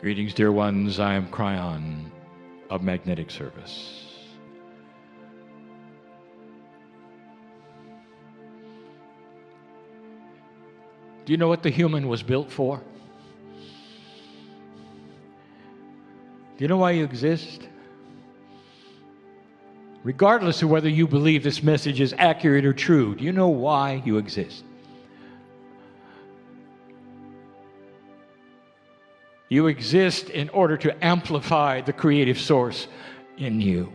Greetings, dear ones. I am Kryon of Magnetic Service. Do you know what the human was built for? Do you know why you exist? Regardless of whether you believe this message is accurate or true, do you know why you exist? You exist in order to amplify the creative source in you,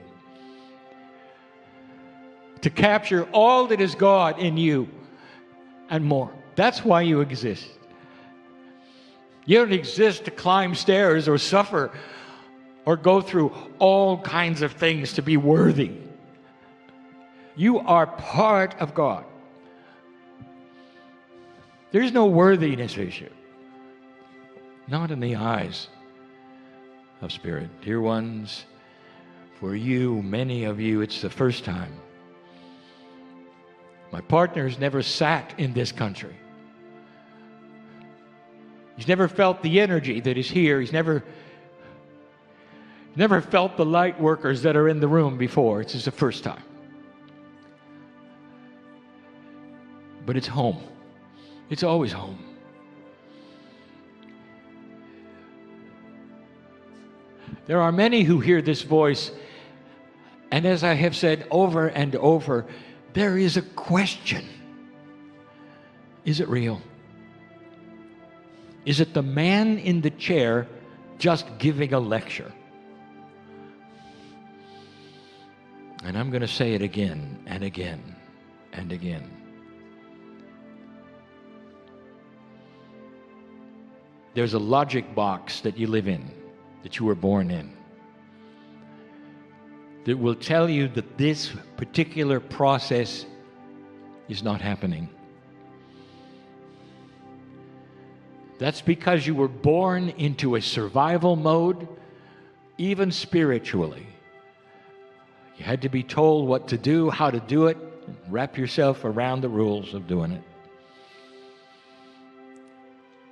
to capture all that is God in you and more. That's why you exist. You don't exist to climb stairs or suffer or go through all kinds of things to be worthy. You are part of God. There's no worthiness issue. Not in the eyes of Spirit. Dear ones, for you, many of you, it's the first time. My partner has never sat in this country. He's never felt the energy that is here. He's never felt the light workers that are in the room before. It's just the first time. But it's home. It's always home. There are many who hear this voice, and as I have said over and over, there is a question. Is it real? Is it the man in the chair just giving a lecture? And I'm going to say it again and again and again. There's a logic box that you live in, that you were born in, that will tell you that this particular process is not happening. That's because you were born into a survival mode, even spiritually. You had to be told what to do, how to do it, and wrap yourself around the rules of doing it.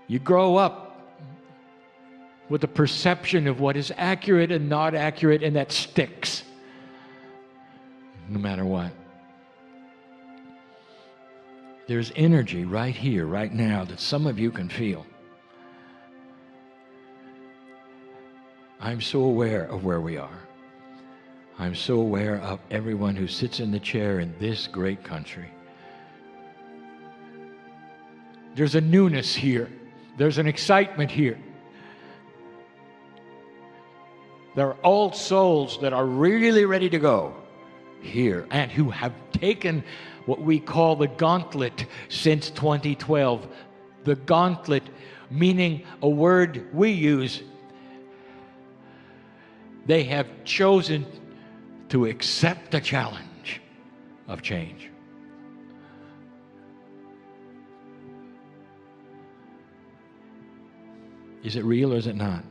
You grow up with a perception of what is accurate and not accurate, and that sticks no matter what. There's energy right here, right now, that some of you can feel. I'm so aware of where we are. I'm so aware of everyone who sits in the chair in this great country. There's a newness here. There's an excitement here. There are old souls that are really ready to go here and who have taken what we call the gauntlet since 2012. The gauntlet, meaning a word we use. They have chosen to accept the challenge of change. Is it real or is it not?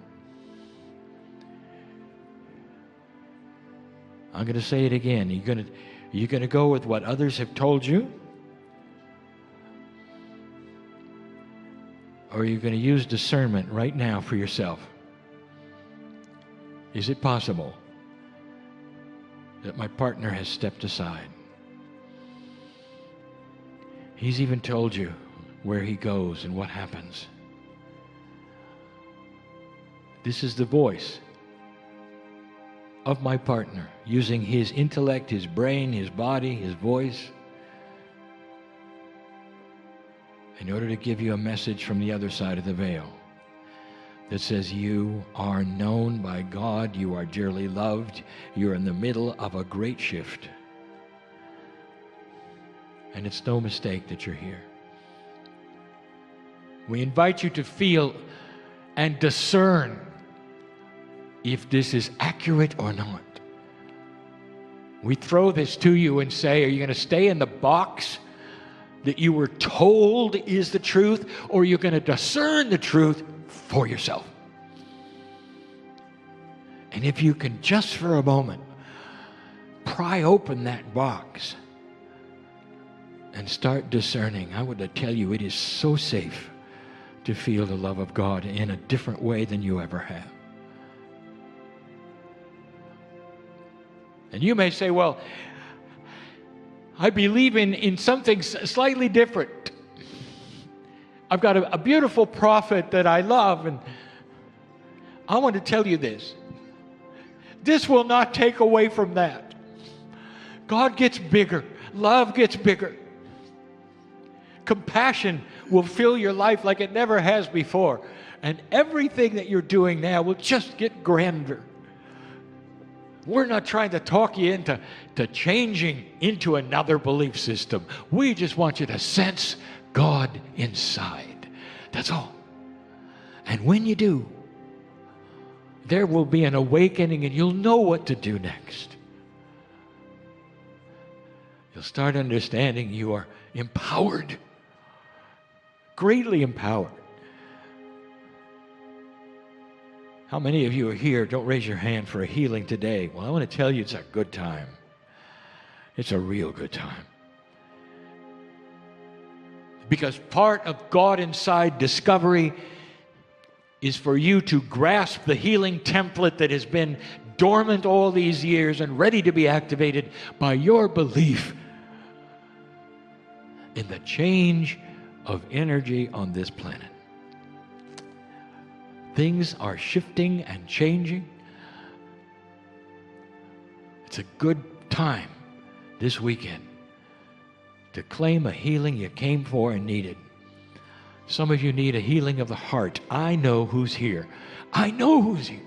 I'm going to say it again. Are you going to go with what others have told you? Or are you going to use discernment right now for yourself? Is it possible that my partner has stepped aside? He's even told you where he goes and what happens. This is the voice of my partner, using his intellect, his brain, his body, his voice, in order to give you a message from the other side of the veil that says you are known by God, you are dearly loved, you're in the middle of a great shift. And it's no mistake that you're here. We invite you to feel and discern if this is accurate or not. We throw this to you and say, are you going to stay in the box that you were told is the truth, or are you going to discern the truth for yourself? And if you can just for a moment pry open that box and start discerning, I would tell you it is so safe to feel the love of God in a different way than you ever have. And you may say, well, I believe in something slightly different. I've got a beautiful prophet that I love, and I want to tell you this. This will not take away from that. God gets bigger. Love gets bigger. Compassion will fill your life like it never has before. And everything that you're doing now will just get grander. We're not trying to talk you into changing into another belief system. We just want you to sense God inside. That's all. And when you do, there will be an awakening and you'll know what to do next. You'll start understanding you are empowered, greatly empowered. How many of you are here? Don't raise your hand for a healing today. Well, I want to tell you it's a good time. It's a real good time. Because part of God inside discovery is for you to grasp the healing template that has been dormant all these years and ready to be activated by your belief in the change of energy on this planet. Things are shifting and changing. It's a good time this weekend to claim a healing you came for and needed. Some of you need a healing of the heart. I know who's here. I know who's here.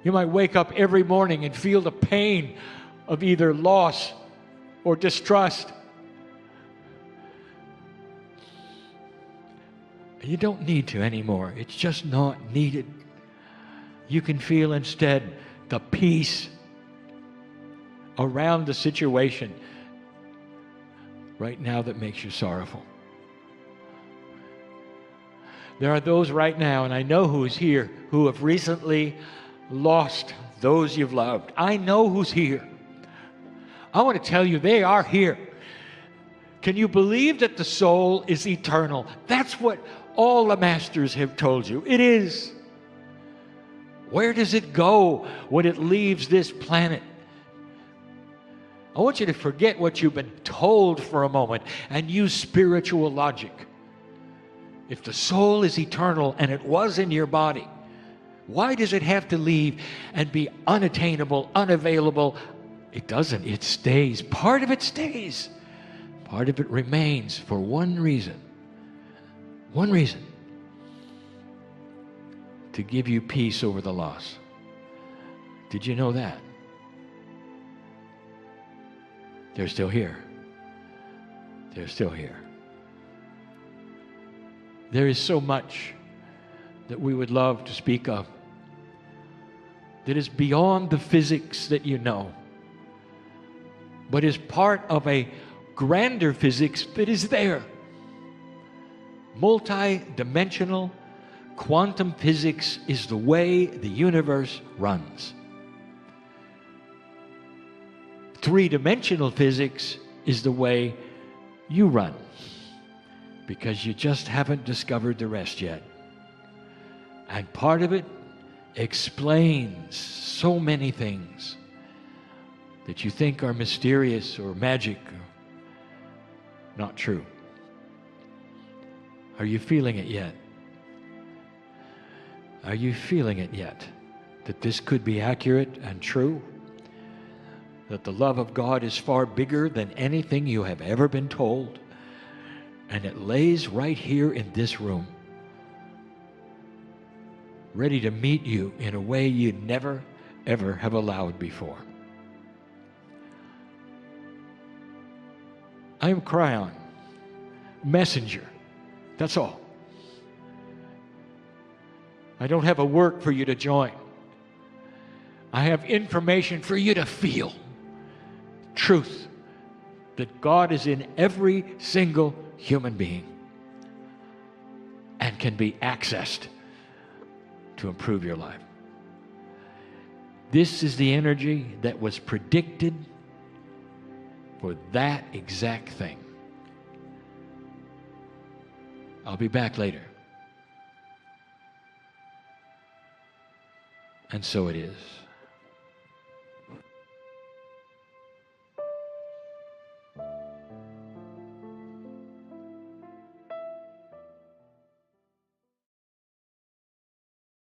You might wake up every morning and feel the pain of either loss or distrust. You don't need to anymore. It's just not needed. You can feel instead the peace around the situation right now that makes you sorrowful. There are those right now, and I know who's here, who have recently lost those you've loved. I know who's here. I want to tell you, they are here. Can you believe that the soul is eternal? That's what all the masters have told you. It is. Where does it go when it leaves this planet? I want you to forget what you've been told for a moment and use spiritual logic. If the soul is eternal and it was in your body, why does it have to leave and be unattainable, unavailable? It doesn't. It stays. Part of it stays. Part of it remains for one reason. One reason. To give you peace over the loss. Did you know that? They're still here. They're still here. There is so much that we would love to speak of that is beyond the physics that you know, but is part of a grander physics that is there. Multi-dimensional quantum physics is the way the universe runs. Three-dimensional physics is the way you run, because you just haven't discovered the rest yet. And part of it explains so many things that you think are mysterious or magic or not true. Are you feeling it yet? Are you feeling it yet? That this could be accurate and true? That the love of God is far bigger than anything you have ever been told? And it lays right here in this room, ready to meet you in a way you'd never, ever have allowed before. I am Kryon, messenger. That's all. I don't have a work for you to join. I have information for you to feel. Truth. That God is in every single human being and can be accessed to improve your life. This is the energy that was predicted for that exact thing. I'll be back later. And so it is.